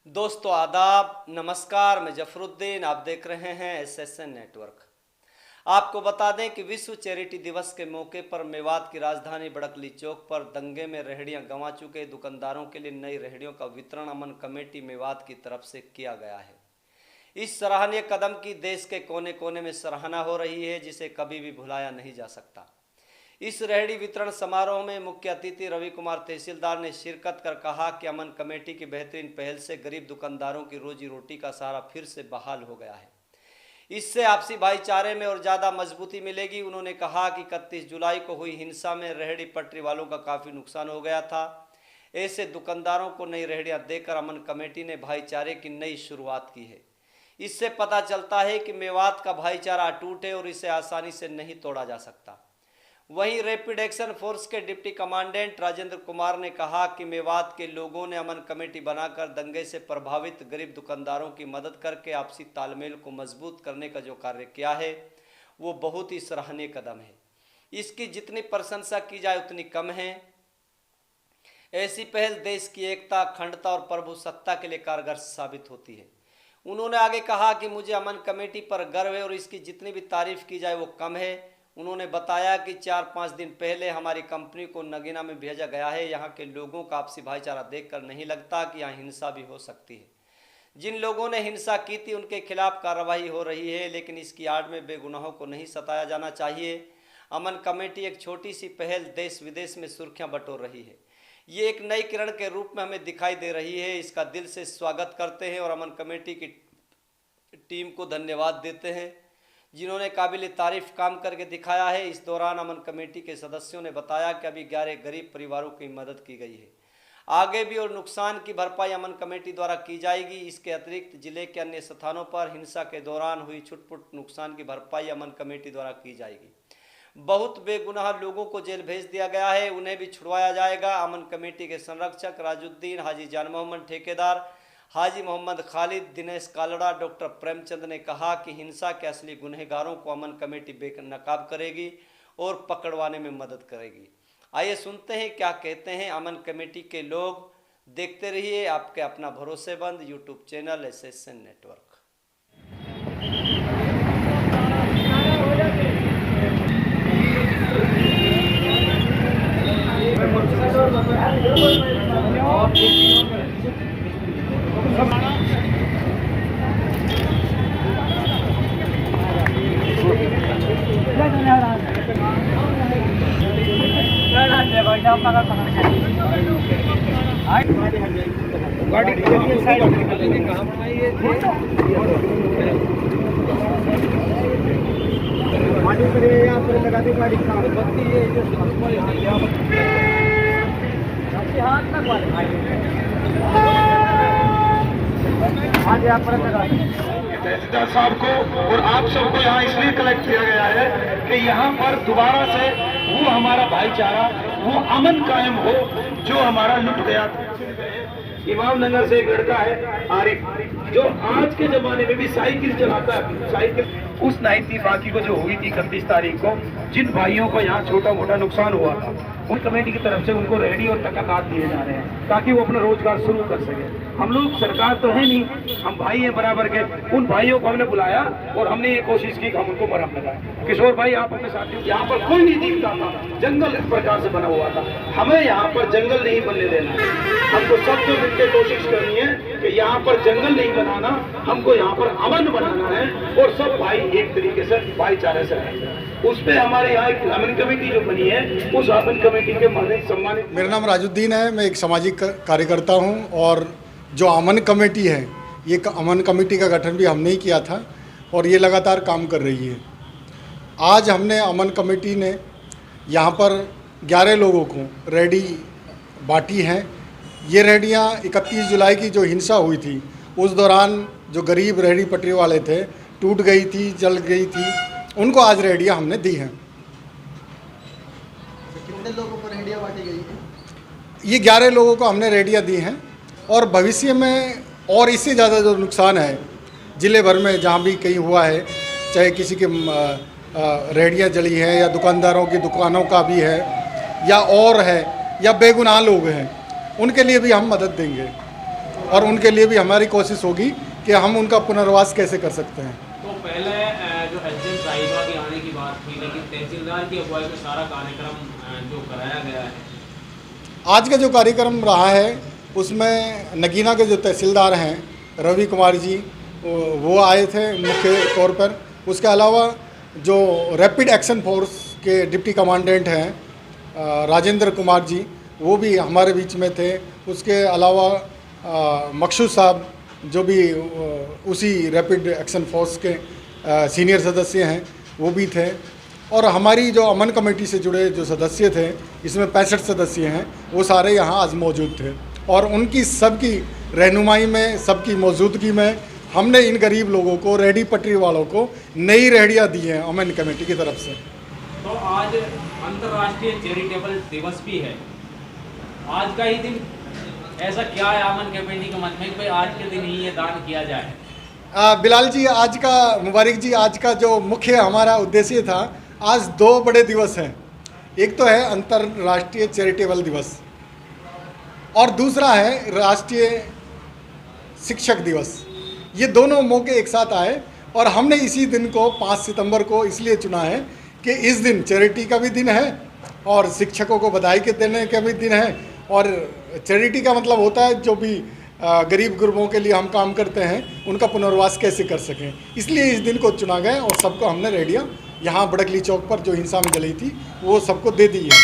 दोस्तों आदाब, नमस्कार। मैं जफरुद्दीन, आप देख रहे हैं एसएसएन नेटवर्क। आपको बता दें कि विश्व चैरिटी दिवस के मौके पर मेवात की राजधानी बड़कली चौक पर दंगे में रेहड़ियां गंवा चुके दुकानदारों के लिए नई रेहड़ियों का वितरण अमन कमेटी मेवात की तरफ से किया गया है। इस सराहनीय कदम की देश के कोने कोने में सराहना हो रही है, जिसे कभी भी भुलाया नहीं जा सकता। इस रेहड़ी वितरण समारोह में मुख्य अतिथि रवि कुमार तहसीलदार ने शिरकत कर कहा कि अमन कमेटी की बेहतरीन पहल से गरीब दुकानदारों की रोजी रोटी का सहारा फिर से बहाल हो गया है। इससे आपसी भाईचारे में और ज़्यादा मजबूती मिलेगी। उन्होंने कहा कि 31 जुलाई को हुई हिंसा में रेहड़ी पटरी वालों का काफ़ी नुकसान हो गया था। ऐसे दुकानदारों को नई रेहड़ियां देकर अमन कमेटी ने भाईचारे की नई शुरुआत की है। इससे पता चलता है कि मेवात का भाईचारा अटूट है और इसे आसानी से नहीं तोड़ा जा सकता। वहीं रैपिड एक्शन फोर्स के डिप्टी कमांडेंट राजेंद्र कुमार ने कहा कि मेवात के लोगों ने अमन कमेटी बनाकर दंगे से प्रभावित गरीब दुकानदारों की मदद करके आपसी तालमेल को मजबूत करने का जो कार्य किया है वो बहुत ही सराहनीय कदम है। इसकी जितनी प्रशंसा की जाए उतनी कम है। ऐसी पहल देश की एकता, अखंडता और प्रभुसत्ता के लिए कारगर साबित होती है। उन्होंने आगे कहा कि मुझे अमन कमेटी पर गर्व है और इसकी जितनी भी तारीफ की जाए वो कम है। उन्होंने बताया कि 4-5 दिन पहले हमारी कंपनी को नगीना में भेजा गया है। यहाँ के लोगों का आपसी भाईचारा देखकर नहीं लगता कि यहाँ हिंसा भी हो सकती है। जिन लोगों ने हिंसा की थी उनके खिलाफ कार्रवाई हो रही है, लेकिन इसकी आड़ में बेगुनाहों को नहीं सताया जाना चाहिए। अमन कमेटी एक छोटी सी पहल देश विदेश में सुर्खियाँ बटोर रही है। ये एक नई किरण के रूप में हमें दिखाई दे रही है। इसका दिल से स्वागत करते हैं और अमन कमेटी की टीम को धन्यवाद देते हैं जिन्होंने काबिल तारीफ काम करके दिखाया है। इस दौरान अमन कमेटी के सदस्यों ने बताया कि अभी 11 गरीब परिवारों की मदद की गई है। आगे भी और नुकसान की भरपाई अमन कमेटी द्वारा की जाएगी। इसके अतिरिक्त जिले के अन्य स्थानों पर हिंसा के दौरान हुई छुटपुट नुकसान की भरपाई अमन कमेटी द्वारा की जाएगी। बहुत बेगुनाह लोगों को जेल भेज दिया गया है, उन्हें भी छुड़वाया जाएगा। अमन कमेटी के संरक्षक राजुद्दीन, हाजी जान मोहम्मद ठेकेदार, हाजी मोहम्मद खालिद, दिनेश कालड़ा, डॉक्टर प्रेमचंद ने कहा कि हिंसा के असली गुनहगारों को अमन कमेटी बेनकाब करेगी और पकड़वाने में मदद करेगी। आइए सुनते हैं क्या कहते हैं अमन कमेटी के लोग। देखते रहिए आपके अपना भरोसेमंद यूट्यूब चैनल एसएसएन नेटवर्क। तहसीलदार साहब को और आप सबको यहाँ इसलिए कलेक्ट किया गया है कि यहाँ पर दोबारा से वो हमारा भाईचारा, वो अमन कायम हो जो हमारा लुट गया था। इमाम नगर से एक लड़का है आरिफ, जो आज के जमाने में भी साइकिल चलाता है। साइकिल उस नाइट बाकी को जो हुई थी 31 तारीख को, जिन भाइयों को यहाँ छोटा मोटा नुकसान हुआ था, उन कमेटी की तरफ से उनको रेहड़ी और तकाकात दिए जा रहे हैं ताकि वो अपना रोजगार शुरू कर सके। हम लोग सरकार तो है नहीं, हम भाई हैं बराबर के। उन भाइयों को हमने बुलाया और हमने ये कोशिश की कि हम उनको मरहम लगाए। किशोर भाई आप अपने साथियों, यहाँ पर कोई नहीं दिखता था, जंगल इस प्रकार से बना हुआ था। हमें यहाँ पर जंगल नहीं बनने देना है। हमको सबको मिलकर कोशिश करनी है कि यहाँ पर जंगल नहीं बनाना, हमको यहाँ पर अमन बनाना है और सब भाई एक तरीके से भाईचारे से रहेंगे। उस पर हमारे यहाँ एक अमन कमेटी जो बनी है, उस अमन कमेटी के सम्मानित। मेरा नाम राजुद्दीन है, मैं एक सामाजिक कार्यकर्ता हूँ और जो अमन कमेटी है, ये अमन कमेटी का गठन भी हमने ही किया था और ये लगातार काम कर रही है। आज हमने अमन कमेटी ने यहाँ पर 11 लोगों को रेहड़ी बांटी हैं। ये रेहड़ियाँ 31 जुलाई की जो हिंसा हुई थी उस दौरान जो गरीब रेहड़ी पटरी वाले थे, टूट गई थी, जल गई थी, उनको आज रेहड़ियाँ हमने दी हैं। कितने लोगों को रेहड़ियाँ बांटी गई हैं? ये 11 लोगों को हमने रेहड़ियाँ दी हैं और भविष्य में और इससे ज़्यादा जो नुकसान है ज़िले भर में जहाँ भी कहीं हुआ है, चाहे किसी के रेहड़ियाँ जली हैं या दुकानदारों की दुकानों का भी है या और है या बेगुनाह लोग हैं, उनके लिए भी हम मदद देंगे। और उनके लिए भी हमारी कोशिश होगी कि हम उनका पुनर्वास कैसे कर सकते हैं। तो पहले जो एसडीएम साहिबा के आने की बात थी, लेकिन तहसीलदार की अगुवाई में सारा कार्यक्रम जो कराया गया है। आज का जो कार्यक्रम रहा है उसमें नगीना के जो तहसीलदार हैं रवि कुमार जी वो आए थे मुख्य तौर पर। उसके अलावा जो रैपिड एक्शन फोर्स के डिप्टी कमांडेंट हैं राजेंद्र कुमार जी वो भी हमारे बीच में थे। उसके अलावा मकसूद साहब जो भी उसी रैपिड एक्शन फोर्स के सीनियर सदस्य हैं वो भी थे। और हमारी जो अमन कमेटी से जुड़े जो सदस्य थे, इसमें 65 सदस्य हैं, वो सारे यहाँ आज मौजूद थे। और उनकी सबकी रहनुमाई में, सबकी मौजूदगी में हमने इन गरीब लोगों को, रेहड़ी पटरी वालों को नई रेहड़ियाँ दी हैं अमन कमेटी की तरफ से। तो आज अंतर्राष्ट्रीय चैरिटेबल दिवस भी है, आज का ही दिन, ऐसा क्या है अमन कमेटी के मन में कि भाई आज के दिन ही ये दान किया जाए? बिलाल जी, आज का मुबारक जी, आज का जो मुख्य हमारा उद्देश्य था, आज 2 बड़े दिवस हैं। एक तो है अंतर्राष्ट्रीय चैरिटेबल दिवस और दूसरा है राष्ट्रीय शिक्षक दिवस। ये दोनों मौके एक साथ आए और हमने इसी दिन को 5 सितंबर को इसलिए चुना है कि इस दिन चैरिटी का भी दिन है और शिक्षकों को बधाई के देने का भी दिन है। और चैरिटी का मतलब होता है जो भी गरीब गुरबों के लिए हम काम करते हैं उनका पुनर्वास कैसे कर सकें, इसलिए इस दिन को चुना गया और सबको हमने रेहड़ियाँ यहाँ बड़कली चौक पर जो हिंसा में जली थी वो सबको दे दी है।